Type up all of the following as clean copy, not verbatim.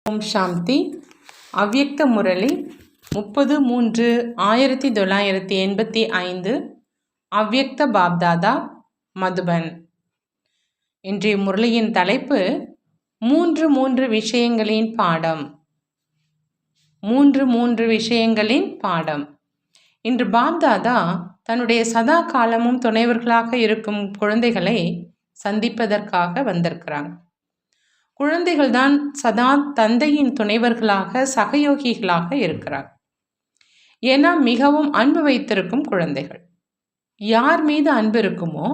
ஓம் சாந்தி. அவ்யக்த முரளி 30-3-1985. அவ்யக்த பாப்தாதா, மதுபன். இன்றைய முரளியின் தலைப்பு மூன்று விஷயங்களின் பாடம். மூன்று விஷயங்களின் பாடம். இன்று பாப்தாதா தன்னுடைய சதா காலமும் துணைவர்களாக இருக்கும் குழந்தைகளை சந்திப்பதற்காக வந்திருக்கிறாங்க. குழந்தைகள் தான் சதா தந்தையின் துணைவர்களாக, சகயோகிகளாக இருக்கிறார். ஏன்னா மிகவும் அன்பு வைத்திருக்கும் குழந்தைகள். யார் மீது அன்பு இருக்குமோ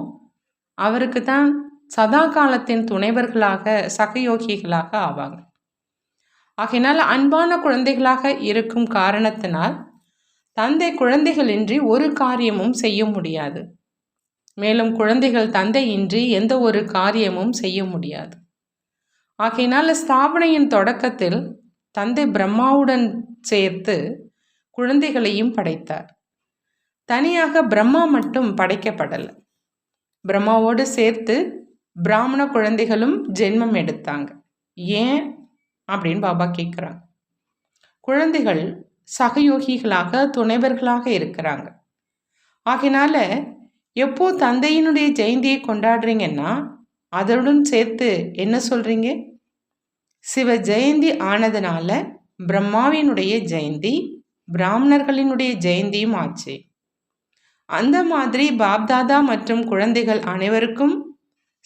அவருக்கு தான் சதா காலத்தின் துணைவர்களாக, சகயோகிகளாக ஆவாங்க. ஆகையினால் அன்பான குழந்தைகளாக இருக்கும் காரணத்தினால் தந்தை குழந்தைகளின்றி ஒரு காரியமும் செய்ய முடியாது. மேலும் குழந்தைகள் தந்தையின்றி எந்த ஒரு காரியமும் செய்ய முடியாது. ஆகையினால் ஸ்தாபனையின் தொடக்கத்தில் தந்தை பிரம்மாவுடன் சேர்த்து குழந்தைகளையும் படைத்தார். தனியாக பிரம்மா மட்டும் படைக்கப்படலை. பிரம்மாவோடு சேர்த்து பிராமண குழந்தைகளும் ஜென்மம் எடுத்தாங்க. ஏன் அப்படின்னு பாபா கேட்குறாங்க. குழந்தைகள் சகயோகிகளாக, துணைவர்களாக இருக்கிறாங்க. ஆகையினால எப்போ தந்தையினுடைய ஜெயந்தியை கொண்டாடுறீங்கன்னா அதனுடன் சேர்த்து என்ன சொல்றீங்க? சிவ ஜெயந்தி ஆனதுனால பிரம்மாவினுடைய ஜெயந்தி, பிராமணர்களினுடைய ஜெயந்தியும் ஆச்சு. அந்த மாதிரி பாப்தாதா மற்றும் குழந்தைகள் அனைவருக்கும்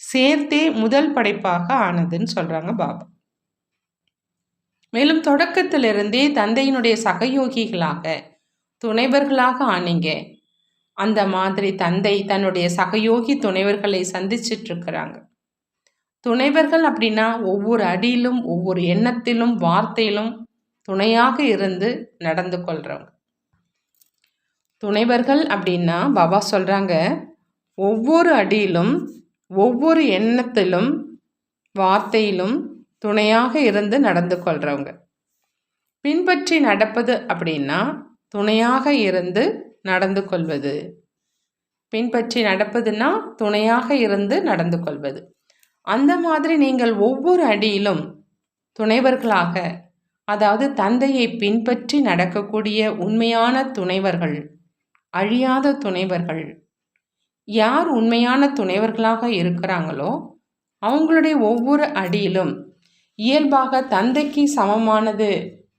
சேர்த்தே முதல் படைப்பாக ஆனதுன்னு சொல்றாங்க பாபா. மேலும் தொடக்கத்திலிருந்தே தந்தையினுடைய சகயோகிகளாக, துணைவர்களாக ஆனீங்க. அந்த மாதிரி தந்தை தன்னுடைய சகயோகி துணைவர்களை சந்திச்சிட்டு இருக்கிறாங்க. துணைவர்கள் அப்படின்னா ஒவ்வொரு அடியிலும், ஒவ்வொரு எண்ணத்திலும், வார்த்தையிலும் துணையாக இருந்து நடந்து கொள்றவங்க. துணைவர்கள் அப்படின்னா பாபா சொல்றாங்க, ஒவ்வொரு அடியிலும், ஒவ்வொரு எண்ணத்திலும், வார்த்தையிலும் துணையாக இருந்து நடந்து கொள்றவங்க. பின்பற்றி நடப்பது அப்படின்னா துணையாக இருந்து நடந்து கொள்வது. பின்பற்றி நடப்பதுன்னா துணையாக இருந்து நடந்து கொள்வது. அந்த மாதிரி நீங்கள் ஒவ்வொரு அடியிலும் துணைவர்களாக, அதாவது தந்தையை பின்பற்றி நடக்கக்கூடிய உண்மையான துணைவர்கள், அழியாத துணைவர்கள். யார் உண்மையான துணைவர்களாக இருக்கிறாங்களோ அவங்களுடைய ஒவ்வொரு அடியிலும் இயல்பாக தந்தைக்கு சமமானது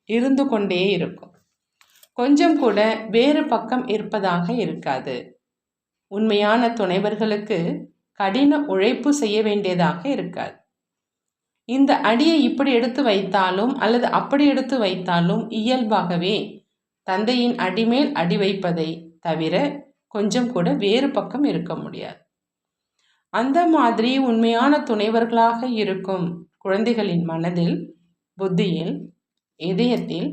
இருந்து கொண்டே இருக்கும். கொஞ்சம் கூட வேறு பக்கம் இருப்பதாக இருக்காது. உண்மையான துணைவர்களுக்கு கடின உழைப்பு செய்ய வேண்டியதாக இருக்காது. இந்த அடியை இப்படி எடுத்து வைத்தாலும் அல்லது அப்படி எடுத்து வைத்தாலும் இயல்பாகவே தந்தையின் அடிமேல் அடி வைப்பதை தவிர கொஞ்சம் கூட வேறு பக்கம் இருக்க முடியாது. அந்த மாதிரி உண்மையான துணைவர்களாக இருக்கும் குழந்தைகளின் மனதில், புத்தியில், இதயத்தில்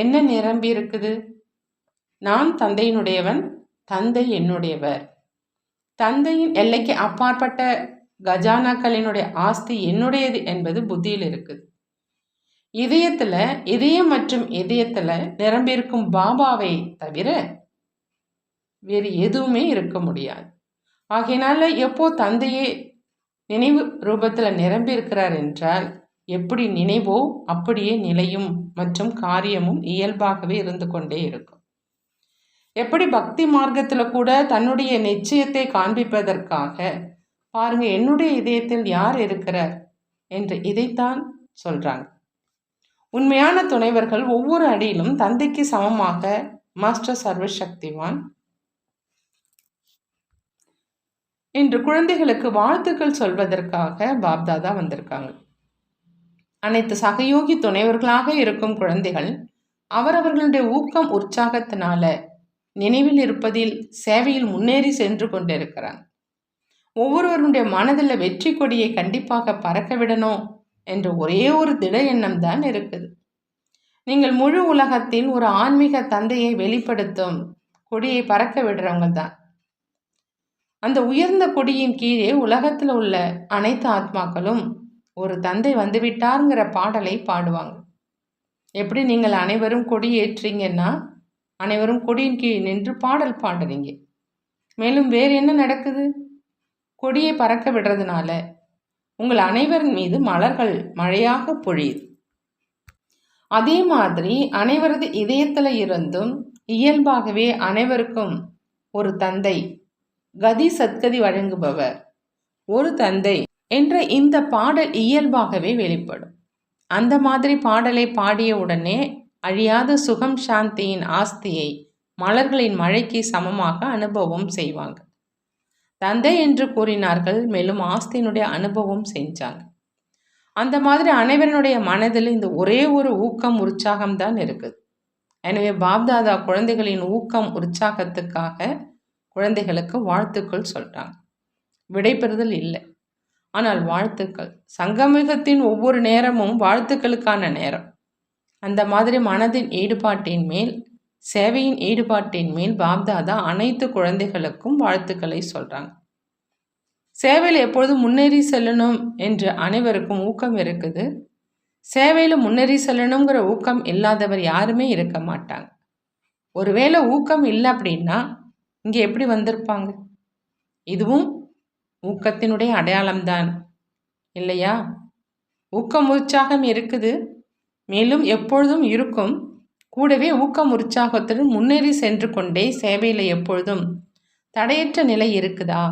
என்ன நிரம்பி இருக்குது? நான் தந்தையினுடையவன், தந்தை என்னுடையவர். தந்தையின் எல்லைக்கு அப்பாற்பட்ட கஜானாக்களினுடைய ஆஸ்தி என்னுடையது என்பது புத்தியில் இருக்குது. இதயம் மற்றும் இதயத்துல நிரம்பியிருக்கும் பாபாவை தவிர வேறு எதுவுமே இருக்க முடியாது. ஆகையினால எப்போ தந்தையே நினைவு ரூபத்துல நிரம்பி இருக்கிறார் என்றால் எப்படி நினைவோ அப்படியே நிலையும் மற்றும் காரியமும் இயல்பாகவே இருந்து கொண்டே இருக்கும். எப்படி பக்தி மார்க்கத்துல கூட தன்னுடைய நிச்சயத்தை காண்பிப்பதற்காக பாருங்க என்னுடைய இதயத்தில் யார் இருக்கிறார் என்று இதைத்தான் சொல்றாங்க. உண்மையான துணைவர்கள் ஒவ்வொரு அடியிலும் தந்தைக்கு சமமாக மாஸ்டர் சர்வசக்திவான் இன்று குழந்தைகளுக்கு வாழ்த்துக்கள் சொல்வதற்காக பாப்தாதா வந்திருக்காங்க. அனைத்து சகயோகி துணைவர்களாக இருக்கும் குழந்தைகள் அவரவர்களுடைய ஊக்கம், உற்சாகத்தினால நினைவில் இருப்பதில், சேவையில் முன்னேறி சென்று கொண்டிருக்கிறாங்க. ஒவ்வொருவருடைய மனதில் வெற்றி கொடியை கண்டிப்பாக பறக்க விடணும் என்ற ஒரே ஒரு திட எண்ணம் தான் இருக்குது. நீங்கள் முழு உலகத்தில் ஒரு ஆன்மீக தந்தையை வெளிப்படுத்தும் கொடியை பறக்க விடுறவங்க தான். அந்த உயர்ந்த கொடியின் கீழே உலகத்தில் உள்ள அனைத்து ஆத்மாக்களும் ஒரு தந்தை வந்துவிட்டாருங்கிற பாடலை பாடுவாங்க. எப்படி நீங்கள் அனைவரும் கொடி ஏற்றீங்கன்னா அனைவரும் கொடியின் கீழ் நின்று பாடல் பாடுறீங்க. மேலும் வேறு என்ன நடக்குது? கொடியை பறக்க விடுறதுனால உங்கள் அனைவரின் மீது மலர்கள் மழையாக பொழியுது. அதே மாதிரி அனைவரது இதயத்தில் இருந்தும் இயல்பாகவே அனைவருக்கும் ஒரு தந்தை, கதி சத்கதி வழங்குபவர், ஒரு தந்தை என்ற இந்த பாடல் இயல்பாகவே வெளிப்படும். அந்த மாதிரி பாடலை பாடிய உடனே அழியாத சுகம் சாந்தியின் ஆஸ்தியை மலர்களின் மழைக்கு சமமாக அனுபவம் செய்வாங்க. தந்தை என்று கூறினார்கள், மேலும் ஆஸ்தியினுடைய அனுபவம் செஞ்சாங்க. அந்த மாதிரி அனைவருடைய மனதில் இந்த ஒரே ஒரு ஊக்கம் உற்சாகம்தான் இருக்குது. எனவே பாப்தாதா குழந்தைகளின் ஊக்கம் உற்சாகத்துக்காக குழந்தைகளுக்கு வாழ்த்துக்கள் சொல்கிறாங்க. விடைபெறுதல் இல்லை, ஆனால் வாழ்த்துக்கள். சங்கமிகத்தின் ஒவ்வொரு நேரமும் வாழ்த்துக்களுக்கான நேரம். அந்த மாதிரி மனதின் ஈடுபாட்டின் மேல், சேவையின் ஈடுபாட்டின் மேல் பாப்தாதா அனைத்து குழந்தைகளுக்கும் வாழ்த்துக்களை சொல்கிறாங்க. சேவையில் எப்பொழுதும் முன்னேறி செல்லணும் என்று அனைவருக்கும் ஊக்கம் இருக்குது. சேவையில் முன்னேறி செல்லணுங்கிற ஊக்கம் இல்லாதவர் யாருமே இருக்க மாட்டாங்க. ஒருவேளை ஊக்கம் இல்லை அப்படின்னா இங்கே எப்படி வந்திருப்பாங்க? இதுவும் ஊக்கத்தினுடைய அடையாளம்தான் இல்லையா? ஊக்கம் உற்சாகம் இருக்குது, மேலும் எப்பொழுதும் இருக்கும். கூடவே ஊக்கம் உற்சாகத்துடன் முன்னேறி சென்று கொண்டே சேவையில் எப்பொழுதும் தடையற்ற நிலை இருக்குதா?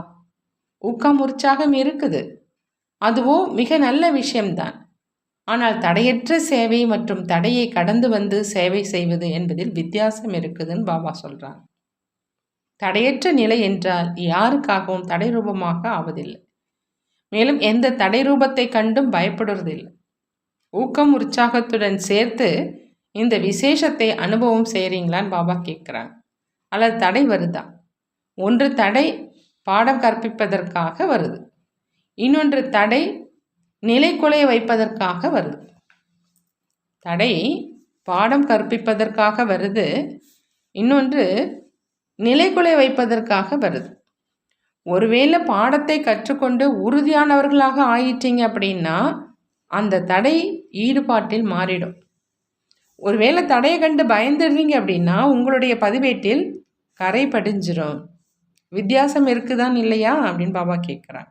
ஊக்கம் உற்சாகம் இருக்குது, அதுவோ மிக நல்ல விஷயம்தான். ஆனால் தடையற்ற சேவை மற்றும் தடையை கடந்து வந்து சேவை செய்வது என்பதில் வித்தியாசம் இருக்குதுன்னு பாபா சொல்கிறாங்க. தடையற்ற நிலை என்றால் யாருக்காகவும் தடை ரூபமாக ஆவதில்லை, மேலும் எந்த தடை ரூபத்தை கண்டும் பயப்படுவதில்லை. ஊக்கம் உற்சாகத்துடன் சேர்த்து இந்த விசேஷத்தை அனுபவம் செய்கிறீங்களான்னு பாபா கேட்குறாங்க. அல்லது தடை வருதா? ஒன்று தடை பாடம் கற்பிப்பதற்காக வருது, இன்னொன்று தடை நிலை குலைய வைப்பதற்காக வருது. தடை பாடம் கற்பிப்பதற்காக வருது, இன்னொன்று நிலை குலைய வைப்பதற்காக வருது. ஒருவேளை பாடத்தை கற்றுக்கொண்டு உறுதியானவர்களாக ஆயிட்டீங்க அப்படின்னா அந்த தடை ஈடுபாட்டில் மாறிடும். ஒருவேளை தடையை கண்டு பயந்துடுறீங்க அப்படின்னா உங்களுடைய பதிவேட்டில் கரை படிஞ்சிரும். வித்தியாசம் இருக்குதான் இல்லையா அப்படின்னு பாபா கேட்குறாங்க.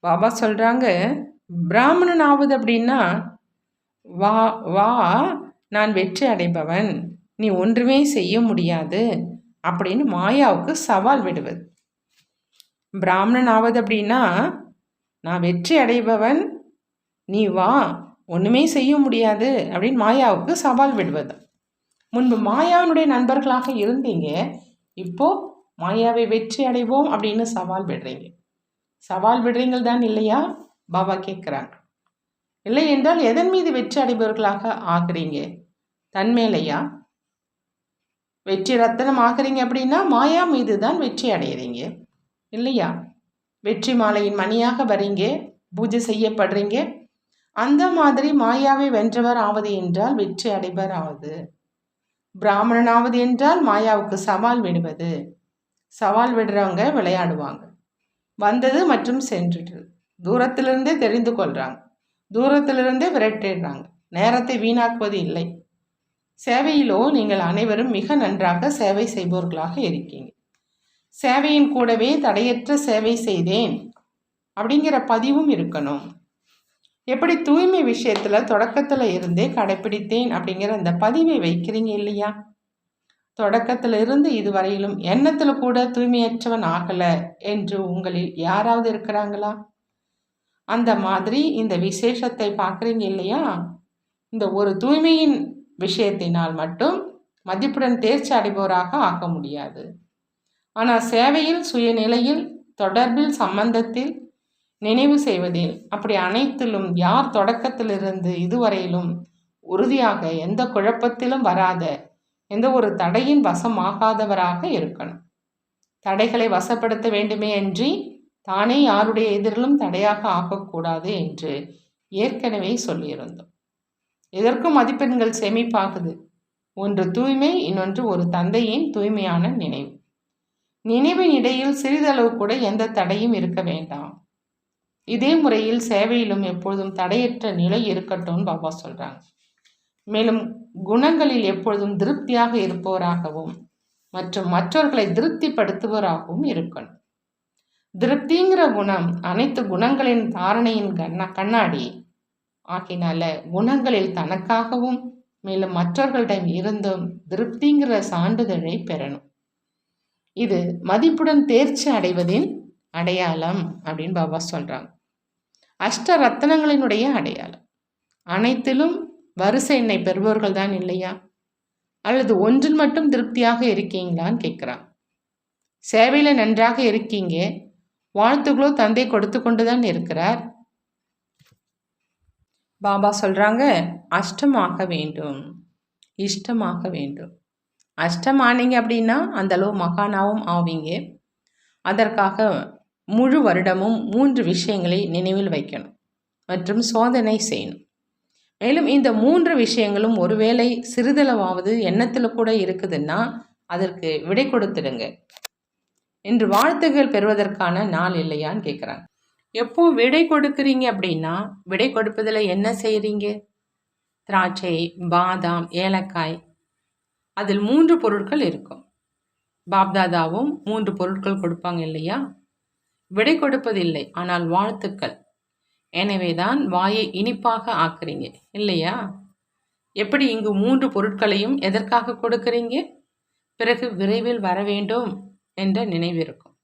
பாபா சொல்கிறாங்க, பிராமணன் ஆகுது அப்படின்னா வா வா நான் வெற்றி அடைபவன், நீ ஒன்றுமே செய்ய முடியாது அப்படின்னு மாயாவுக்கு சவால் விடுவது. பிராமணன் ஆவது அப்படின்னா நான் வெற்றி அடைபவன், நீ வா, ஒன்றுமே செய்ய முடியாது அப்படின்னு மாயாவுக்கு சவால் விடுவது. முன்பு மாயாவினுடைய நண்பர்களாக இருந்தீங்க, இப்போது மாயாவை வெற்றி அடைவோம் அப்படின்னு சவால் விடுறீங்க. சவால் விடுறீங்கள் தான் இல்லையா பாபா கேட்குறாங்க. இல்லை என்றால் எதன் மீது வெற்றி அடைபவர்களாக ஆகுறீங்க? தன்மேலையா? வெற்றி ரத்தனம் ஆகுறீங்க அப்படின்னா மாயா மீது தான் வெற்றி அடைகிறீங்க இல்லையா? வெற்றி மாலையின் மணியாக வரீங்க, பூஜை செய்யப்படுறீங்க. அந்த மாதிரி மாயாவை வென்றவர் ஆவது என்றால் வெற்றி அடைபவர் ஆவது. பிராமணனாவது என்றால் மாயாவுக்கு சவால் விடுவது. சவால் விடுறவங்க விளையாடுவாங்க. வந்தது மற்றும் சென்றுட்டு தூரத்திலிருந்தே தெரிந்து கொள்கிறாங்க, தூரத்திலிருந்தே விரட்டிடுறாங்க. நேரத்தை வீணாக்குவது இல்லை. சேவையிலோ நீங்கள் அனைவரும் மிக நன்றாக சேவை செய்பவர்களாக இருக்கீங்க. சேவையின் கூடவே தடையற்ற சேவை செய்தேன் அப்படிங்கிற பதிவும் இருக்கணும். எப்படி தூய்மை விஷயத்தில் தொடக்கத்தில் இருந்தே கடைப்பிடித்தேன் அப்படிங்கிற அந்த பதிவை வைக்கிறீங்க இல்லையா? தொடக்கத்தில் இருந்து இதுவரையிலும் எண்ணத்தில் கூட தூய்மையற்றவன் ஆகலை என்று உங்களில் யாராவது இருக்கிறாங்களா? அந்த மாதிரி இந்த விசேஷத்தை பார்க்குறீங்க இல்லையா? இந்த ஒரு தூய்மையின் விஷயத்தினால் மட்டும் மதிப்புடன் தேர்ச்சி அடைபவராக ஆக முடியாது. ஆனால் சேவையில், சுயநிலையில், தொடர்பில், சம்பந்தத்தில், நினைவு செய்வதில், அப்படி அனைத்திலும் யார் தொடக்கத்திலிருந்து இதுவரையிலும் உறுதியாக எந்த குழப்பத்திலும் வராத, எந்த ஒரு தடையின் வசமாகாதவராக இருக்கணும். தடைகளை வசப்படுத்த வேண்டுமே அன்றி தானே யாருடைய எதிரிலும் தடையாக ஆகக்கூடாது என்று ஏற்கனவே சொல்லியிருந்தோம். இதற்கும் மதிப்பெண்கள் சேமிப்பாகுது. ஒன்று தூய்மை, இன்னொன்று ஒரு தந்தையின் தூய்மையான நினைவு. நினைவின் இடையில் சிறிதளவு கூட எந்த தடையும் இருக்க வேண்டாம். இதே முறையில் சேவையிலும் எப்பொழுதும் தடையற்ற நிலை இருக்கட்டும் பாபா சொல்கிறாங்க. மேலும் குணங்களில் எப்பொழுதும் திருப்தியாக இருப்பவராகவும் மற்றும் மற்றவர்களை திருப்திப்படுத்துவராகவும் இருக்கணும். திருப்திங்கிற குணம் அனைத்து குணங்களின் தாரணையின் கண்ணாடி. ஆகினால குணங்களில் தனக்காகவும் மேலும் மற்றவர்களிடம் இருந்தும் திருப்திங்கிற சான்றிதழை பெறணும். இது மதிப்புடன் தேர்ச்சி அடைவதின் அடையாளம் அப்படின்னு பாபா சொல்றாங்க. அஷ்ட ரத்தனங்களினுடைய அடையாளம். அனைத்திலும் வரிசை எண்ணை பெறுபவர்கள் தான் இல்லையா? அல்லது ஒன்றில் மட்டும் திருப்தியாக இருக்கீங்களான்னு கேட்குறாங்க. சேவையில் நன்றாக இருக்கீங்க, வாழ்த்துக்களோ தந்தை கொடுத்து கொண்டுதான் இருக்கிறார். பாபா சொல்றாங்க, அஷ்டமாக வேண்டும், இஷ்டமாக வேண்டும். அஷ்டம் ஆனீங்க அப்படின்னா அந்த அளவு மகானாவும் ஆவீங்க. அதற்காக முழு வருடமும் 3 விஷயங்களை நினைவில் வைக்கணும் மற்றும் சோதனை செய்யணும். மேலும் இந்த 3 விஷயங்களும் ஒருவேளை சிறிதளவாவது எண்ணத்தில் கூட இருக்குதுன்னா அதற்கு விடை கொடுத்துடுங்க. இன்று வாழ்த்துகள் பெறுவதற்கான நாள் இல்லையான்னு கேட்குறாங்க. எப்போ விடை கொடுக்குறீங்க அப்படின்னா விடை கொடுப்பதில் என்ன செய்கிறீங்க? திராட்சை, பாதாம், ஏலக்காய், அதில் 3 பொருட்கள் இருக்கும். பாப்தாதாவும் 3 பொருட்கள் கொடுப்பாங்க இல்லையா? விடை கொடுப்பதில்லை, ஆனால் வாழ்த்துக்கள். எனவே தான் வாயை இனிப்பாக ஆக்குறீங்க இல்லையா? எப்படி இங்கு 3 பொருட்களையும் எதற்காக கொடுக்குறீங்க? பிறகு விரைவில் வர வேண்டும் என்ற நினைவு இருக்கும்.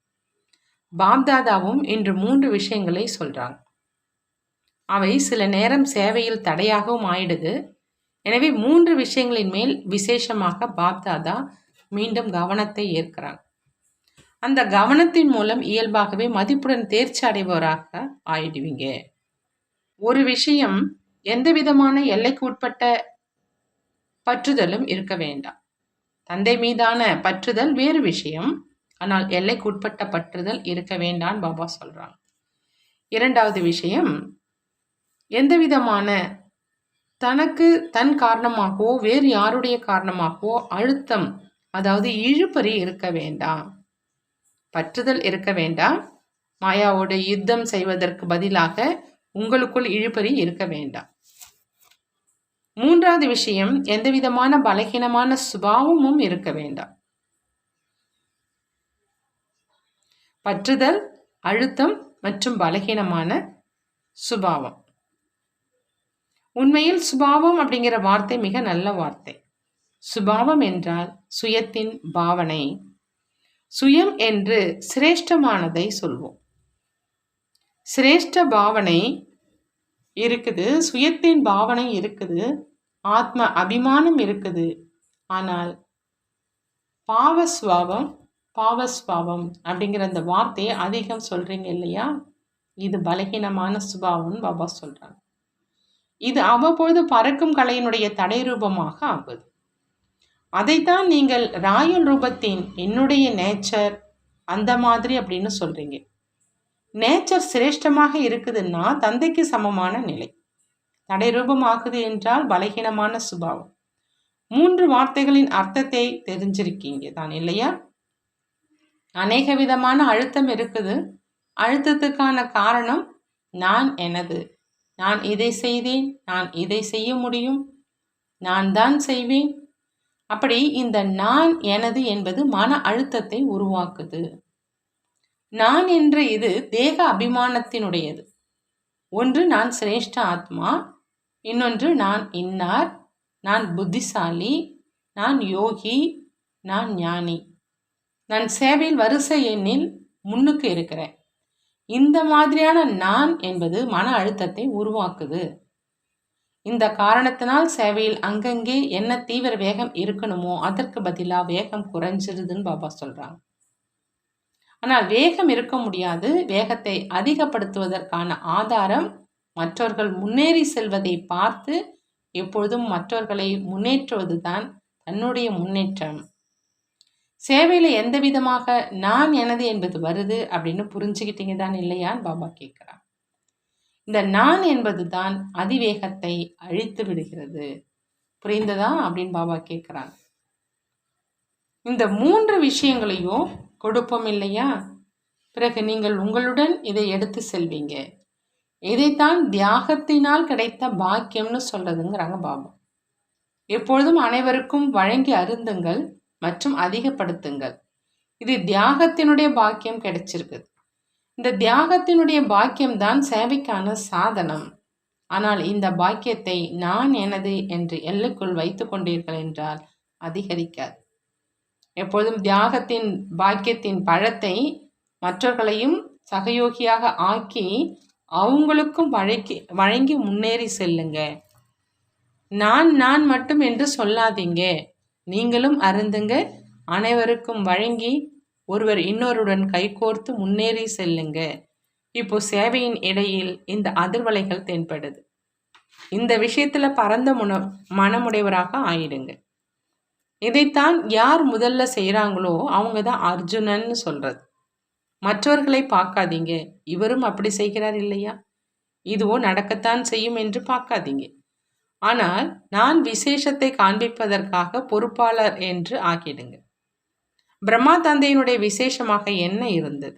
பாப்தாதாவும் இன்று 3 விஷயங்களை சொல்றாங்க. அவை சில நேரம் சேவையில் தடையாகவும் ஆயிடுது. எனவே 3 விஷயங்களின் மேல் விசேஷமாக பாப்தாதா மீண்டும் கவனத்தை ஏற்கிறாங்க. அந்த கவனத்தின் மூலம் இயல்பாகவே மதிப்புடன் தேர்ச்சி அடைபவராக ஆயிடுவீங்க. ஒரு விஷயம், எந்த விதமான எல்லைக்கு உட்பட்ட பற்றுதலும் இருக்க வேண்டாம். தந்தை மீதான பற்றுதல் வேறு விஷயம், ஆனால் எல்லைக்கு உட்பட்ட பற்றுதல் இருக்க வேண்டாம் பாபா சொல்றாங்க. 2வது விஷயம், எந்த விதமான தனக்கு தன் காரணமாகவோ வேறு யாருடைய காரணமாகவோ அழுத்தம், அதாவது இழுபறி இருக்க வேண்டாம். பற்றுதல் இருக்க வேண்டாம். மாயாவோடு யுத்தம் செய்வதற்கு பதிலாக உங்களுக்குள் இழுபறி இருக்க வேண்டாம். 3வது விஷயம், எந்த விதமான பலகீனமான சுபாவமும் இருக்க வேண்டாம். பற்றுதல், அழுத்தம் மற்றும் பலகீனமான சுபாவம். உண்மையில் சுபாவம் அப்படிங்கிற வார்த்தை மிக நல்ல வார்த்தை. சுபாவம் என்றால் சுயத்தின் பாவனை. சுயம் என்று சிரேஷ்டமானதை சொல்வோம். சிரேஷ்ட பாவனை இருக்குது, சுயத்தின் பாவனை இருக்குது, ஆத்ம அபிமானம் இருக்குது. ஆனால் பாவஸ்வாவம் அப்படிங்கிற அந்த வார்த்தையை அதிகம் சொல்றீங்க இல்லையா? இது பலகீனமான சுபாவம் பாபா சொல்றாங்க. இது அவ்வப்பொழுது பறக்கும் கலையினுடைய தடை ரூபமாக ஆகுது. அதைத்தான் நீங்கள் ராயல் ரூபத்தின் என்னுடைய நேச்சர் அந்த மாதிரி அப்படின்னு சொல்றீங்க. நேச்சர் சிரேஷ்டமாக இருக்குதுன்னா தந்தைக்கு சமமான நிலை. தடை ரூபமாகுது என்றால் பலகீனமான சுபாவம். 3 வார்த்தைகளின் அர்த்தத்தை தெரிஞ்சிருக்கீங்க தான் இல்லையா? அநேக விதமான அழுத்தம் இருக்குது. அழுத்தத்துக்கான காரணம் நான் எனது, நான் இதை செய்தேன், நான் இதை செய்ய முடியும், நான் தான் செய்வேன். அப்படி இந்த நான் எனது என்பது மன அழுத்தத்தை உருவாக்குது. நான் என்ற இது தேக அபிமானத்தினுடையது. ஒன்று நான் சிரேஷ்ட ஆத்மா, இன்னொன்று நான் இன்னார், நான் புத்திசாலி, நான் யோகி, நான் ஞானி, நான் சேவையில் வரிசை எண்ணில் முன்னுக்கு இருக்கிறேன். இந்த மாதிரியான நான் என்பது மன அழுத்தத்தை உருவாக்குது. இந்த காரணத்தினால் சேவையில் அங்கங்கே என்ன தீவிர வேகம் இருக்கணுமோ அதற்கு பதிலாக வேகம் குறைஞ்சிருதுன்னு பாபா சொல்றாங்க. ஆனால் வேகம் இருக்க முடியாது. வேகத்தை அதிகப்படுத்துவதற்கான ஆதாரம் மற்றவர்கள் முன்னேறி செல்வதை பார்த்து எப்பொழுதும் மற்றவர்களை முன்னேற்றுவது தான் தன்னுடைய முன்னேற்றம். சேவையில் எந்த விதமாக நான் எனது என்பது வருது அப்படின்னு புரிஞ்சுக்கிட்டீங்க தான் இல்லையான்னு பாபா கேட்குறான். இந்த நான் என்பது தான் அதிவேகத்தை அழித்து விடுகிறது. புரிந்ததா அப்படின்னு பாபா கேட்குறாங்க. இந்த 3 விஷயங்களையும் கொடுப்போம் இல்லையா? பிறகு நீங்கள் உங்களுடன் இதை எடுத்து செல்வீங்க. இதைத்தான் தியாகத்தினால் கிடைத்த பாக்கியம்னு சொல்றதுங்கிறாங்க பாபா. எப்பொழுதும் அனைவருக்கும் வழங்கி அருந்துங்கள் மற்றும் அதிகப்படுத்துங்கள். இது தியாகத்தினுடைய பாக்கியம் கிடைச்சிருக்குது. இந்த தியாகத்தினுடைய பாக்கியம்தான் சேவைக்கான சாதனம். ஆனால் இந்த பாக்கியத்தை நான் எனது என்று எல்லைக்குள் வைத்து கொண்டீர்கள் என்றால் அதிகரிக்காது. எப்பொழுதும் தியாகத்தின் பாக்கியத்தின் பழத்தை மற்றவர்களையும் சகயோகியாக ஆக்கி அவங்களுக்கும் வழங்கி முன்னேறி செல்லுங்க. நான் மட்டும் என்று சொல்லாதீங்க. நீங்களும் அருந்துங்க, அனைவருக்கும் வழங்கி ஒருவர் இன்னொருடன் கைகோர்த்து முன்னேறி செல்லுங்க. இப்போ சேவையின் இடையில் இந்த அதிர்வலைகள் தென்படுது. இந்த விஷயத்துல பரந்த மனமுடையவராக ஆயிடுங்க. இதைத்தான் யார் முதல்ல செய்கிறாங்களோ அவங்க தான் அர்ஜுனன்னு சொல்றது. மற்றவர்களை பார்க்காதீங்க, இவரும் அப்படி செய்கிறார் இல்லையா, இதுவோ நடக்கத்தான் செய்யும் என்று பார்க்காதீங்க. ஆனால் நான் விசேஷத்தை காண்பிப்பதற்காக பொறுப்பாளர் என்று ஆக்கிடுங்க. பிரம்மா தந்தையினுடைய விசேஷமாக என்ன இருந்தது?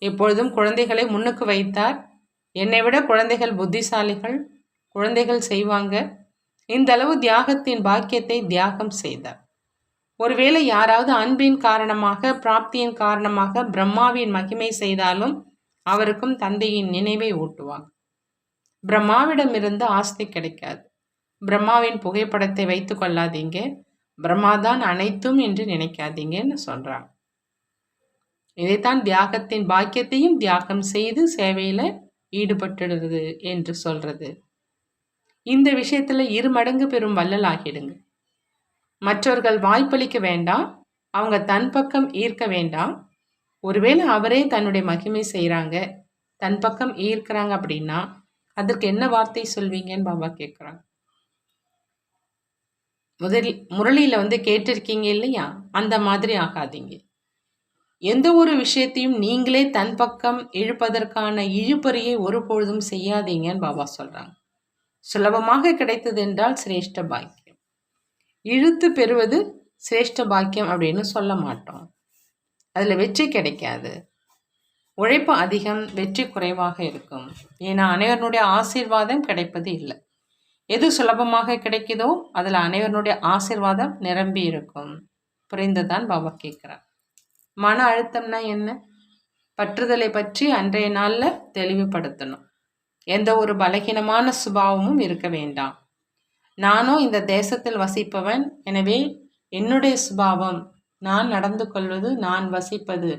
எப்பொழுதும் குழந்தைகளை முன்னுக்கு வைத்தார். என்னை விட குழந்தைகள் புத்திசாலிகள், குழந்தைகள் செய்வாங்க. இந்த அளவு தியாகத்தின் பாக்கியத்தை தியாகம் செய்தார். ஒருவேளை யாராவது அன்பின் காரணமாக, பிராப்தியின் காரணமாக பிரம்மாவின் மகிமை செய்தாலும் அவருக்கும் தந்தையின் நினைவை ஊட்டுவாங்க. பிரம்மாவிடமிருந்து ஆஸ்தி கிடைக்காது. பிரம்மாவின் புகைப்படத்தை வைத்து கொள்ளாதீங்க. பிரம்மாதான் அனைத்தும் என்று நினைக்காதீங்கன்னு சொல்றாங்க. இதைத்தான் தியாகத்தின் பாக்கியத்தையும் தியாகம் செய்து சேவையில ஈடுபட்டுடுறது என்று சொல்றது. இந்த விஷயத்துல 2 மடங்கு பெரும் வள்ளல் ஆகிடுங்க. மற்றவர்கள் வாய்ப்பளிக்க வேண்டாம், அவங்க தன் பக்கம் ஈர்க்க வேண்டாம். ஒருவேளை அவரே தன்னுடைய மகிமை செய்கிறாங்க, தன் பக்கம் ஈர்க்கிறாங்க அப்படின்னா அதற்கு என்ன வார்த்தை சொல்வீங்கன்னு பாபா கேட்குறாங்க. முரளியில் கேட்டிருக்கீங்க இல்லையா, அந்த மாதிரி ஆகாதீங்க. எந்த ஒரு விஷயத்தையும் நீங்களே தன் பக்கம் இழுப்பதற்கான இழுபறியை ஒருபொழுதும் செய்யாதீங்கன்னு பாபா சொல்கிறாங்க. சுலபமாக கிடைத்தது என்றால் சிரேஷ்ட பாக்கியம். இழுத்து பெறுவது சிரேஷ்ட பாக்கியம் அப்படின்னு சொல்ல மாட்டோம். அதில் வெற்றி கிடைக்காது. உழைப்பு அதிகம், வெற்றி குறைவாக இருக்கும். ஏன்னா அனைவருடைய ஆசீர்வாதம் கிடைப்பது இல்லை. எது சுலபமாக கிடைக்குதோ அதில் அனைவருடைய ஆசீர்வாதம் நிரம்பி இருக்கும். புரிந்துதான் பாபா கேட்குறார். மன அழுத்தம்னா என்ன? பற்றுதலை பற்றி அன்றைய நாளில் தெளிவுபடுத்தணும். எந்த ஒரு பலகீனமான சுபாவமும் இருக்க வேண்டாம். நானும் இந்த தேசத்தில் வசிப்பவன், எனவே என்னுடைய சுபாவம், நான் நடந்து கொள்வது, நான் வசிப்பது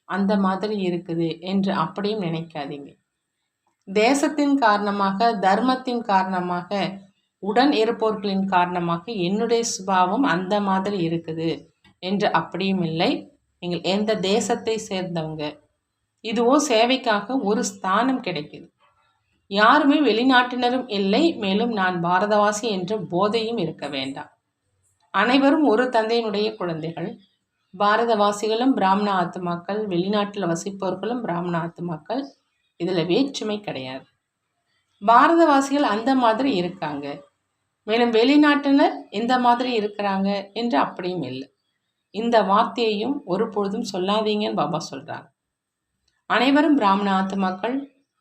அந்த மாதிரி இருக்குது என்று அப்படியும் நினைக்காதீங்க. தேசத்தின் காரணமாக, தர்மத்தின் காரணமாக, உடன் இருப்பவர்களின் காரணமாக என்னுடைய சுபாவம் அந்த மாதிரி இருக்குது என்று அப்படியும் இல்லை. நீங்கள் எந்த தேசத்தை சேர்ந்தவங்க, இதுவோ சேவைக்காக ஒரு ஸ்தானம் கிடைக்குது. யாருமே வெளிநாட்டினரும் இல்லை, மேலும் நான் பாரதவாசி என்ற போதையும் இருக்க வேண்டாம். அனைவரும் ஒரு தந்தையினுடைய குழந்தைகள். பாரதவாசிகளும் பிராமண ஆத்மாக்கள், வெளிநாட்டில் வசிப்பவர்களும் பிராமண ஆத்மாக்கள். இதில் வேற்றுமை கிடையாது. பாரதவாசிகள் அந்த மாதிரி இருக்காங்க, மேலும் வெளிநாட்டினர் இந்த மாதிரி இருக்கிறாங்க என்று அப்படியும் இல்லை. இந்த வார்த்தையையும் ஒரு பொழுதும் சொல்லாதீங்கன்னு பாபா சொல்கிறாங்க. அனைவரும் பிராமண ஆத்மாக்கள்.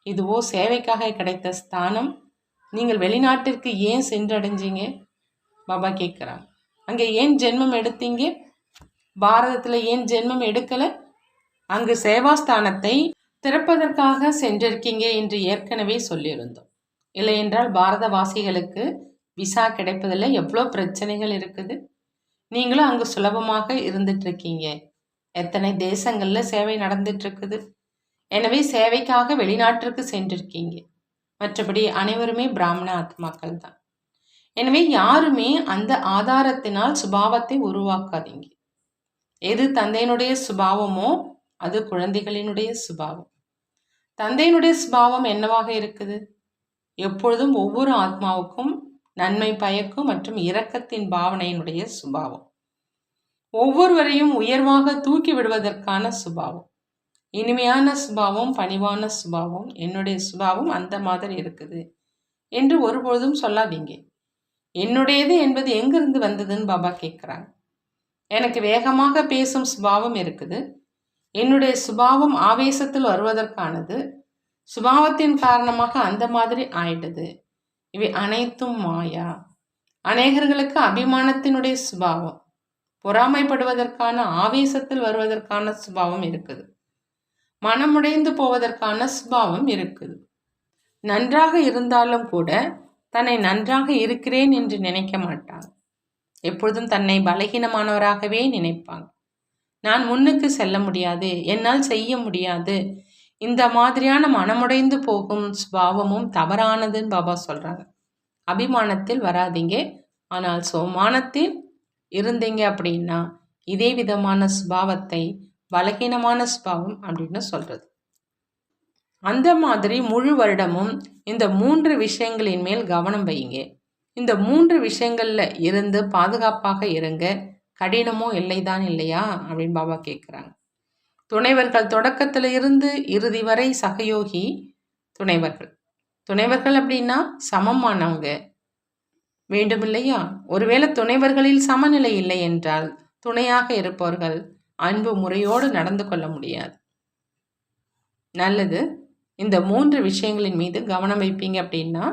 இதுவோ சேவைக்காக கிடைத்த ஸ்தானம். நீங்கள் வெளிநாட்டிற்கு ஏன் சென்றடைஞ்சீங்க பாபா கேட்குறாங்க. அங்கே ஏன் ஜென்மம் எடுத்தீங்க? பாரதத்தில் ஏன் ஜென்மம் எடுக்கலை? அங்கு சேவாஸ்தானத்தை திறப்பதற்காக சென்றிருக்கீங்க என்று ஏற்கனவே சொல்லியிருந்தோம். இல்லை என்றால் பாரதவாசிகளுக்கு விசா கிடைப்பதில் எவ்வளோ பிரச்சனைகள் இருக்குது. நீங்களும் அங்கு சுலபமாக இருந்துட்டுருக்கீங்க. எத்தனை தேசங்களில் சேவை நடந்துட்டுருக்குது. எனவே சேவைக்காக வெளிநாட்டிற்கு சென்றிருக்கீங்க. மற்றபடி அனைவருமே பிராமண ஆத்மாக்கள் தான். எனவே யாருமே அந்த ஆதாரத்தினால் சுபாவத்தை உருவாக்காதீங்க. எது தந்தையினுடைய சுபாவமோ அது குழந்தைகளினுடைய சுபாவம். தந்தையினுடைய சுபாவம் என்னவாக இருக்குது? எப்பொழுதும் ஒவ்வொரு ஆத்மாவுக்கும் நன்மை பயக்கும் மற்றும் இரக்கத்தின் பாவனையினுடைய சுபாவம். ஒவ்வொருவரையும் உயர்வாக தூக்கி விடுவதற்கான சுபாவம். இனிமையான சுபாவம், பணிவான சுபாவம். என்னுடைய சுபாவம் அந்த மாதிரி இருக்குது என்று ஒருபொழுதும் சொல்லாதீங்க. என்னுடையது என்பது எங்கிருந்து வந்ததுன்னு பாபா கேட்குறாங்க. எனக்கு வேகமாக பேசும் சுபாவம் இருக்குது. என்னுடைய சுபாவம் ஆவேசத்தில் வருவதற்கானது. சுபாவத்தின் காரணமாக அந்த மாதிரி ஆயிடுது. இவை அனைத்தும் மாயா. அநேகர்களுக்கு அபிமானத்தினுடைய சுபாவம், பொறாமைப்படுவதற்கான, ஆவேசத்தில் வருவதற்கான சுபாவம் இருக்குது. மனமுடைந்து போவதற்கான சுபாவம் இருக்குது. நன்றாக இருந்தாலும் கூட தன்னை நன்றாக இருக்கிறேன் என்று நினைக்க மாட்டாங்க. எப்பொழுதும் தன்னை பலகீனமானவராகவே நினைப்பாங்க. நான் முன்னுக்கு செல்ல முடியாது, என்னால் செய்ய முடியாது, இந்த மாதிரியான மனமுடைந்து போகும் சுபாவமும் தவறானதுன்னு பாபா சொல்றாங்க. அபிமானத்தில் வராதீங்க, ஆனால் சோமானத்தில் இருந்தீங்க அப்படின்னா இதே விதமான சுபாவத்தை பலகீனமான சுபாவம் அப்படின்னு சொல்றது. அந்த மாதிரி முழு வருடமும் இந்த 3 விஷயங்களின் மேல் கவனம் வையுங்க. இந்த 3 விஷயங்கள்ல இருந்து பாதுகாப்பாக இருங்க. கடினமோ இல்லைதான் இல்லையா அப்படின்னு பாபா கேட்குறாங்க. துணைவர்கள் தொடக்கத்துல இருந்து இறுதி வரை சகயோகி துணைவர்கள். துணைவர்கள் அப்படின்னா சமமானவங்க வேண்டும் இல்லையா? ஒருவேளை துணைவர்களில் சமநிலை இல்லை என்றால் துணையாக இருப்பவர்கள் அன்பு முறையோடு நடந்து கொள்ள முடியாது. நல்லது. இந்த 3 விஷயங்களின் மீது கவனம் வைப்பீங்க அப்படின்னா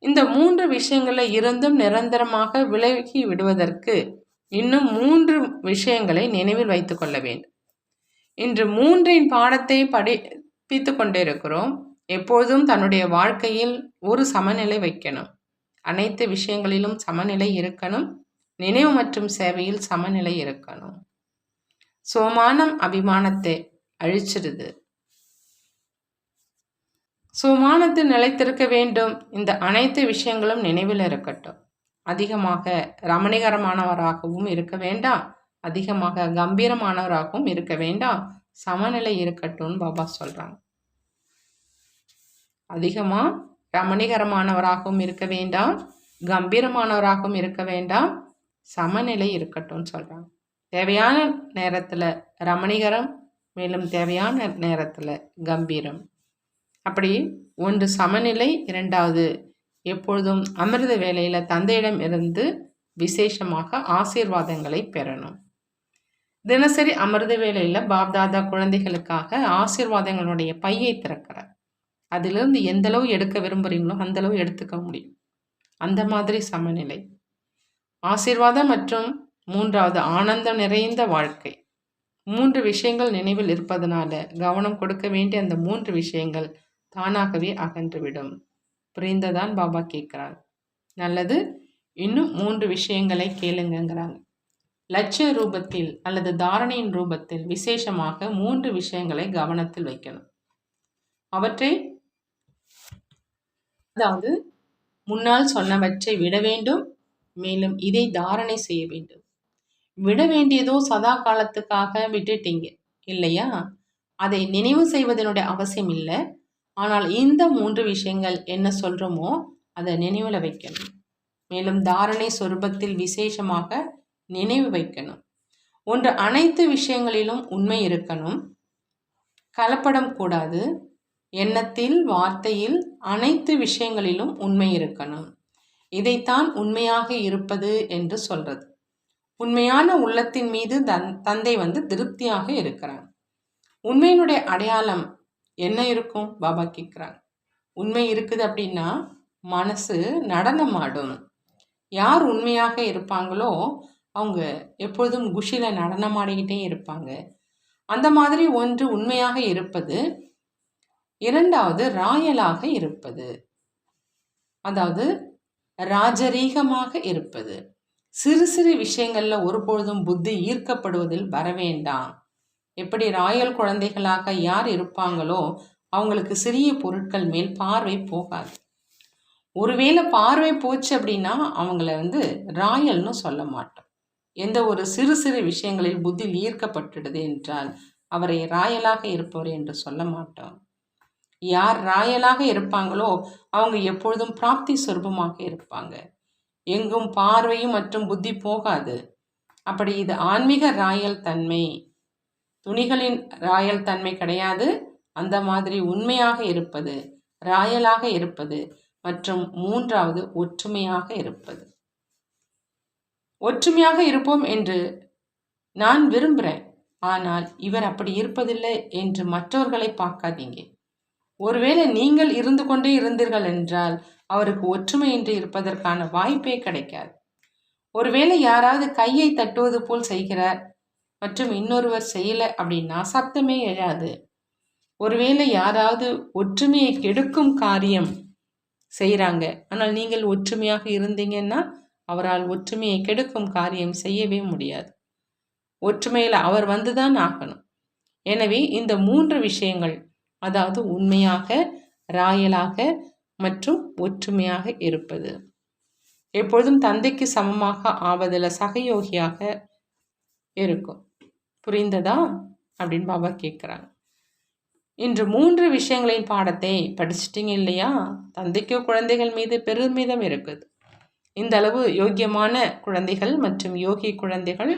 இந்த 3 விஷயங்களை இருந்தும் நிரந்தரமாக விலகி விடுவதற்கு இன்னும் 3 விஷயங்களை நினைவில் வைத்துக் கொள்ள வேண்டும். இன்று 3 பாடத்தை படிப்பித்து கொண்டிருக்கிறோம். எப்பொழுதும் தன்னுடைய வாழ்க்கையில் ஒரு சமநிலை வைக்கணும். அனைத்து விஷயங்களிலும் சமநிலை இருக்கணும். நினைவு மற்றும் சேவையில் சமநிலை இருக்கணும். சோமானம் அபிமானத்தை அழிச்சிடுது. சோமானத்தில் நிலைத்திருக்க வேண்டும். இந்த அனைத்து விஷயங்களும் நினைவில் இருக்கட்டும். அதிகமாக ரமணிகரமானவராகவும் இருக்க வேண்டாம், அதிகமாக கம்பீரமானவராகவும் இருக்க வேண்டாம். சமநிலை இருக்கட்டும் பாபா சொல்றாங்க. அதிகமா ரமணிகரமானவராகவும் இருக்க வேண்டாம், கம்பீரமானவராகவும் இருக்க வேண்டாம், சமநிலை இருக்கட்டும் சொல்றாங்க. தேவையான நேரத்துல ரமணிகரம், மேலும் தேவையான நேரத்துல கம்பீரம். அப்படி ஒன்று சமநிலை, இரண்டாவது எப்பொழுதும் அமிர்த வேளையில தந்தையிடம் இருந்து விசேஷமாக ஆசீர்வாதங்களை பெறணும். தினசரி அமிர்த வேளையில பாப்தாதா குழந்தைகளுக்காக ஆசீர்வாதங்களுடைய பையை திறக்கிறார். அதிலிருந்து எந்த அளவு எடுக்க விரும்புகிறீங்களோ அந்த அளவு எடுத்துக்க முடியும். அந்த மாதிரி சமநிலை, ஆசீர்வாதம் மற்றும் 3வது ஆனந்தம் நிறைந்த வாழ்க்கை. 3 விஷயங்கள் நினைவில் இருப்பதனால கவனம் கொடுக்க வேண்டிய அந்த 3 விஷயங்கள் தானாகவே அகன்றுவிடும். புரிந்ததான் பாபா கேட்கிறாங்க. நல்லது. இன்னும் 3 விஷயங்களை கேளுங்கிறாங்க. லட்சிய ரூபத்தில் அல்லது தாரணையின் ரூபத்தில் விசேஷமாக 3 விஷயங்களை கவனத்தில் வைக்கணும். அவற்றை, அதாவது முன்னால் சொன்னவற்றை விட வேண்டும், மேலும் இதை தாரணை செய்ய வேண்டும். விட வேண்டியதோ சதா காலத்துக்காக விட்டுட்டீங்க இல்லையா? அதை நினைவு செய்வதனுடைய அவசியம் இல்லை. ஆனால் இந்த 3 விஷயங்கள் என்ன சொல்றோமோ அதை நினைவுல வைக்கணும். மேலும் தாரணை சொரூபத்தில் விசேஷமாக நினைவு வைக்கணும். ஒன்று, அனைத்து விஷயங்களிலும் உண்மை இருக்கணும். கலப்படம் கூடாது. எண்ணத்தில், வார்த்தையில், அனைத்து விஷயங்களிலும் உண்மை இருக்கணும். இதைத்தான் உண்மையாக இருப்பது என்று சொல்றது. உண்மையான உள்ளத்தின் மீது தந்தை திருப்தியாக இருக்கிறாங்க. உண்மையினுடைய அடையாளம் என்ன இருக்கும் பாபா கேட்குறாங்க. உண்மை இருக்குது அப்படின்னா மனசு நடனம் ஆடும். யார் உண்மையாக இருப்பாங்களோ அவங்க எப்பொழுதும் குஷில நடனமாடிக்கிட்டே இருப்பாங்க. அந்த மாதிரி ஒன்று உண்மையாக இருப்பது. 2வது ராயலாக இருப்பது, அதாவது ராஜரீகமாக இருப்பது. சிறு சிறு விஷயங்கள்ல ஒருபொழுதும் புத்தி ஈர்க்கப்படுவதில் வரவேண்டாம். எப்படி ராயல் குழந்தைகளாக யார் இருப்பாங்களோ அவங்களுக்கு சிறிய பொருட்கள் மேல் பார்வை போகாது. ஒருவேளை பார்வை போச்சு அப்படின்னா அவங்கள ராயல்னு சொல்ல மாட்டோம். எந்த ஒரு சிறு சிறு விஷயங்களில் புத்தி ஈர்க்கப்பட்டுடுது என்றால் அவரை ராயலாக இருப்பவர் என்று சொல்ல மாட்டோம். யார் ராயலாக இருப்பாங்களோ அவங்க எப்பொழுதும் பிராப்தி சொரூபமாக இருப்பாங்க. எங்கும் பார்வையும் மற்றும் புத்தி போகாது. அப்படி இது ஆன்மீக ராயல் தன்மை. துணிகளின் ராயல் தன்மை கிடையாது. அந்த மாதிரி உண்மையாக இருப்பது, ராயலாக இருப்பது மற்றும் 3வது ஒற்றுமையாக இருப்பது. ஒற்றுமையாக இருப்போம் என்று நான் விரும்புகிறேன், ஆனால் இவர் அப்படி இருப்பதில்லை என்று மற்றவர்களை பார்க்காதீங்க. ஒருவேளை நீங்கள் இருந்து கொண்டே இருந்தீர்கள் என்றால் அவருக்கு ஒற்றுமையின்றி இருப்பதற்கான வாய்ப்பே கிடைக்காது. ஒருவேளை யாராவது கையை தட்டுவது போல் செய்கிறார் மற்றும் இன்னொருவர் செய்யலை அப்படின்னா சப்தமே எழாது. ஒருவேளை யாராவது ஒற்றுமையை கெடுக்கும் காரியம் செய்கிறாங்க, ஆனால் நீங்கள் ஒற்றுமையாக இருந்தீங்கன்னா அவரால் ஒற்றுமையை கெடுக்கும் காரியம் செய்யவே முடியாது. ஒற்றுமையில் அவர் வந்துதான் ஆகணும். எனவே இந்த 3 விஷயங்கள், அதாவது உண்மையாக, ராயலாக மற்றும் ஒற்றுமையாக இருப்பது, எப்பொழுதும் தந்தைக்கு சமமாக ஆவதில் சகயோகியாக இருக்கும். புரிந்ததா அப்படின்னு பாபா கேட்குறாங்க. இன்று 3 விஷயங்களின் பாடத்தை படிச்சிட்டிங்க இல்லையா? தந்தைக்கு குழந்தைகள் மீது பெருமிதம் இருக்குது. இந்த அளவு யோக்கியமான குழந்தைகள் மற்றும் யோகி குழந்தைகள்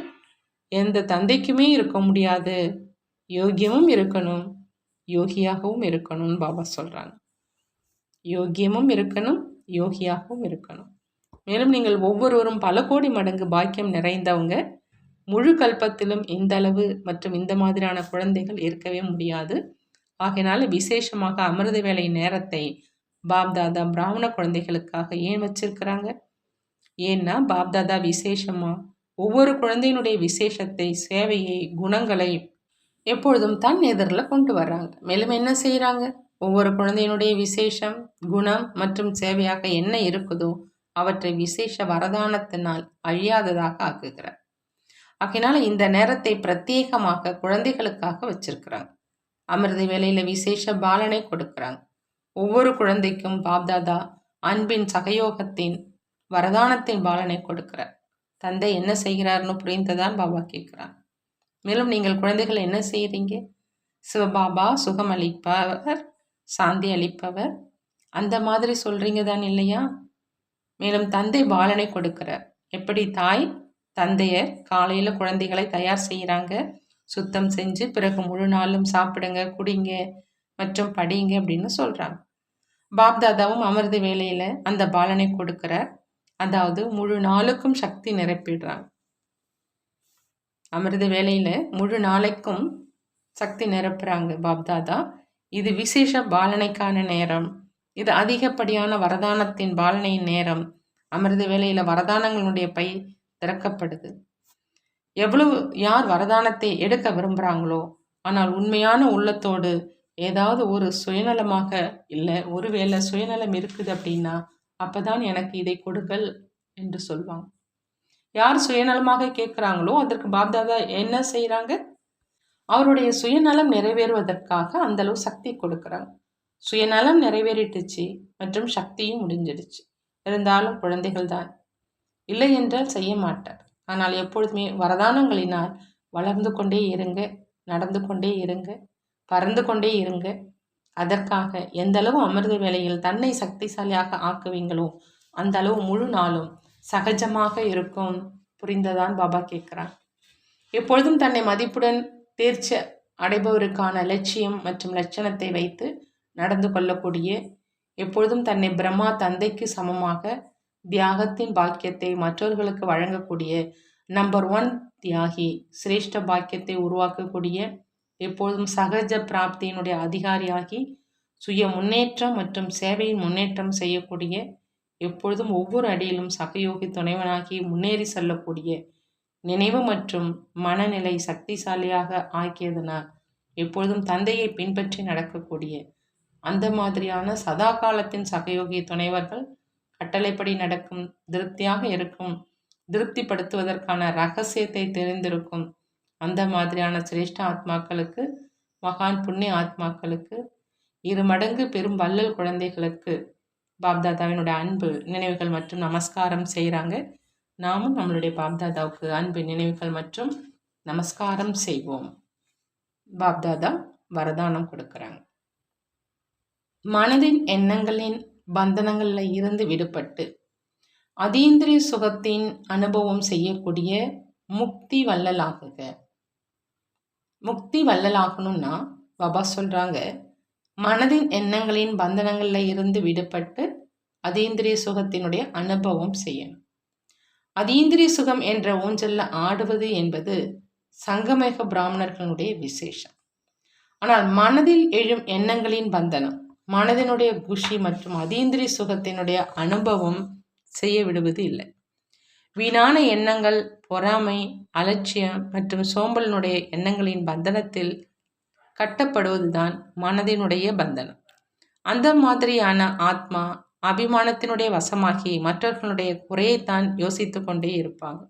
எந்த தந்தைக்குமே இருக்க முடியாது. யோக்கியமும் இருக்கணும், யோகியாகவும் இருக்கணும்னு பாபா சொல்கிறாங்க. யோக்கியமும் இருக்கணும், யோகியாகவும் இருக்கணும். மேலும் நீங்கள் ஒவ்வொருவரும் பல கோடி மடங்கு பாக்கியம் நிறைந்தவங்க. முழு கல்பத்திலும் இந்த அளவு மற்றும் இந்த மாதிரியான குழந்தைகள் இருக்கவே முடியாது. ஆகையினால விசேஷமாக அமிர்த வேலை நேரத்தை பாப்தாதா பிராமண குழந்தைகளுக்காக ஏன் வச்சிருக்கிறாங்க? ஏன்னா பாப்தாதா விசேஷமாக ஒவ்வொரு குழந்தையினுடைய விசேஷத்தை, சேவையை, குணங்களை எப்பொழுதும் தன் எதிரில் கொண்டு வர்றாங்க. மேலும் என்ன செய்கிறாங்க? ஒவ்வொரு குழந்தையினுடைய விசேஷம், குணம் மற்றும் சேவையாக என்ன இருக்குதோ அவற்றை விசேஷ வரதானத்தினால் அழியாததாக ஆக்குகிறார். ஆகையினால இந்த நேரத்தை பிரத்யேகமாக குழந்தைகளுக்காக வச்சிருக்கிறாங்க. அமிர்த வேலையில் விசேஷ பாலனை கொடுக்குறாங்க. ஒவ்வொரு குழந்தைக்கும் பாப்தாதா அன்பின் சகயோகத்தின் வரதானத்தின் பாலனை கொடுக்கிறார். தந்தை என்ன செய்கிறார்னு புரிந்ததான் பாபா கேட்குறாங்க. மேலும் நீங்கள் குழந்தைகள் என்ன செய்கிறீங்க? சிவபாபா சுகம் அளிப்பவர், சாந்தி அளிப்பவர், அந்த மாதிரி சொல்கிறீங்க தான் இல்லையா? மேலும் தந்தை பாலனை கொடுக்கிறார். எப்படி தாய் தந்தையர் காலையில் குழந்தைகளை தயார் செய்கிறாங்க, சுத்தம் செஞ்சு பிறகு முழு நாளும் சாப்பிடுங்க, குடிங்க மற்றும் படிங்க அப்படின்னு சொல்கிறாங்க. பாப்தாதாவும் அமிர்த வேலையில் அந்த பாலனை கொடுக்கிறார். அதாவது முழு நாளுக்கும் சக்தி நிரப்பிடுறாங்க. அமிர்த வேலையில் முழு நாளைக்கும் சக்தி நிரப்புறாங்க பாப்தாதா. இது விசேஷ பாலனைக்கான நேரம். இது அதிகப்படியான வரதானத்தின் பாலனையின் நேரம். அமிர்த வேலையில் வரதானங்களுடைய பை திறக்கப்படுது. எவ்வளவு யார் வரதானத்தை எடுக்க விரும்புகிறாங்களோ, ஆனால் உண்மையான உள்ளத்தோடு ஏதாவது ஒரு சுயநலமாக இல்லை, ஒருவேளை சுயநலம் இருக்குது அப்படின்னா அப்போதான் எனக்கு இதை கொடுங்கள் என்று சொல்வாங்க. யார் சுயநலமாக கேட்குறாங்களோ அதற்கு பாப்தாதா என்ன செய்கிறாங்க? அவருடைய சுயநலம் நிறைவேறுவதற்காக அந்தளவு சக்தி கொடுக்குறாங்க. சுயநலம் நிறைவேறிட்டுச்சு மற்றும் சக்தியும் முடிஞ்சிடுச்சு. இருந்தாலும் குழந்தைகள் தான், இல்லை என்றால் செய்ய மாட்டார். ஆனால் எப்பொழுதுமே வரதானங்களினால் வளர்ந்து கொண்டே இருங்க, நடந்து கொண்டே இருங்க, பறந்து கொண்டே இருங்க. அதற்காக எந்த அளவு அமிர்த வேளையில் தன்னை சக்திசாலியாக ஆக்குவீங்களோ அந்த அளவு முழு நாளும் சகஜமாக இருக்கும். புரிந்ததான் பாபா கேட்குறார். எப்பொழுதும் தன்னை மதிப்புடன் தேர்ச்சி அடைபவருக்கான லட்சியம் மற்றும் லட்சணத்தை வைத்து நடந்து கொள்ளக்கூடிய, எப்பொழுதும் தன்னை பிரம்மா தந்தைக்கு சமமாக தியாகத்தின் பாக்கியத்தை மற்றவர்களுக்கு வழங்கக்கூடிய நம்பர் 1 தியாகி, சிரேஷ்ட பாக்கியத்தை உருவாக்கக்கூடிய, எப்பொழுதும் சகஜ பிராப்தியினுடைய அதிகாரியாகி சுய முன்னேற்றம் மற்றும் சேவையின் முன்னேற்றம் செய்யக்கூடிய, எப்பொழுதும் ஒவ்வொரு அடியிலும் சகயோகி துணைவனாகி முன்னேறி செல்லக்கூடிய, நினைவு மற்றும் மனநிலை சக்திசாலியாக ஆக்கியதனால் எப்பொழுதும் தந்தையை பின்பற்றி நடக்கக்கூடிய அந்த மாதிரியான சதா காலத்தின் சகயோகி துணைவர்கள் கட்டளைப்படி நடக்கும், திருப்தியாக இருக்கும், திருப்திப்படுத்துவதற்கான ரகசியத்தை தெரிந்திருக்கும் அந்த மாதிரியான சிரேஷ்ட ஆத்மாக்களுக்கு, மகான் புண்ணிய ஆத்மாக்களுக்கு, 2 மடங்கு பெரும் வள்ளல் குழந்தைகளுக்கு பாப்தாதாவினுடைய அன்பு நினைவுகள் மற்றும் நமஸ்காரம் செய்கிறாங்க. நாமும் நம்மளுடைய பாப்தாதாவுக்கு அன்பு நினைவுகள் மற்றும் நமஸ்காரம் செய்வோம். பாப்தாதா வரதானம் கொடுக்குறாங்க. மனதின் எண்ணங்களின் பந்தனங்களில் இருந்து விடுபட்டு அதீந்திரிய சுகத்தின் அனுபவம் செய்யக்கூடிய முக்தி வள்ளலாகுக. முக்தி வள்ளலாகணும்னா பாபா சொல்கிறாங்க, மனதின் எண்ணங்களின் பந்தனங்களில் இருந்து விடுபட்டு அதீந்திரிய சுகத்தினுடைய அனுபவம் செய்யணும். அதீந்திரிய சுகம் என்ற ஊஞ்சலில் ஆடுவது என்பது சங்கமேக பிராமணர்களுடைய விசேஷம். ஆனால் மனதில் எழும் எண்ணங்களின் பந்தனம், மனதினுடைய குஷி மற்றும் அதீந்திரிய சுகத்தினுடைய அனுபவம் செய்ய விடுவது இல்லை. வீணான எண்ணங்கள், பொறாமை, அலட்சியம் மற்றும் சோம்பலினுடைய எண்ணங்களின் பந்தனத்தில் கட்டப்படுவதுதான் மனதினுடைய பந்தனம். அந்த மாதிரியான ஆத்மா அபிமானத்தினுடைய வசமாகி மற்றவர்களுடைய குறையைத்தான் யோசித்து கொண்டே இருப்பாங்க.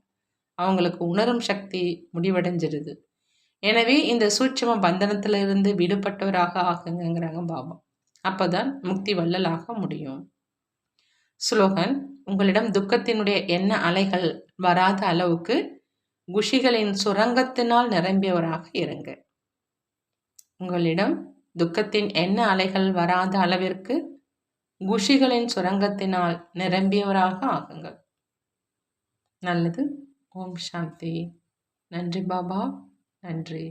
அவங்களுக்கு உணரும் சக்தி முடிவடைஞ்சிருது. எனவே இந்த சூட்சும பந்தனத்திலிருந்து விடுபட்டவராக ஆகுங்கிறாங்க பாபா. அப்பதான் முக்தி வள்ளலாக முடியும். ஸ்லோகன்: உங்களிடம் துக்கத்தினுடைய எண்ண அலைகள் வராத அளவுக்கு குஷிகளின் சுரங்கத்தினால் நிரம்பியவராக இருங்க. உங்களிடம் துக்கத்தின் எண்ண அலைகள் வராத அளவிற்கு குஷிகளின் சுரங்கத்தினால் நிரம்பியவராக ஆகுங்கள். நல்லது. ஓம் சாந்தி. நன்றி பாபா. நன்றி.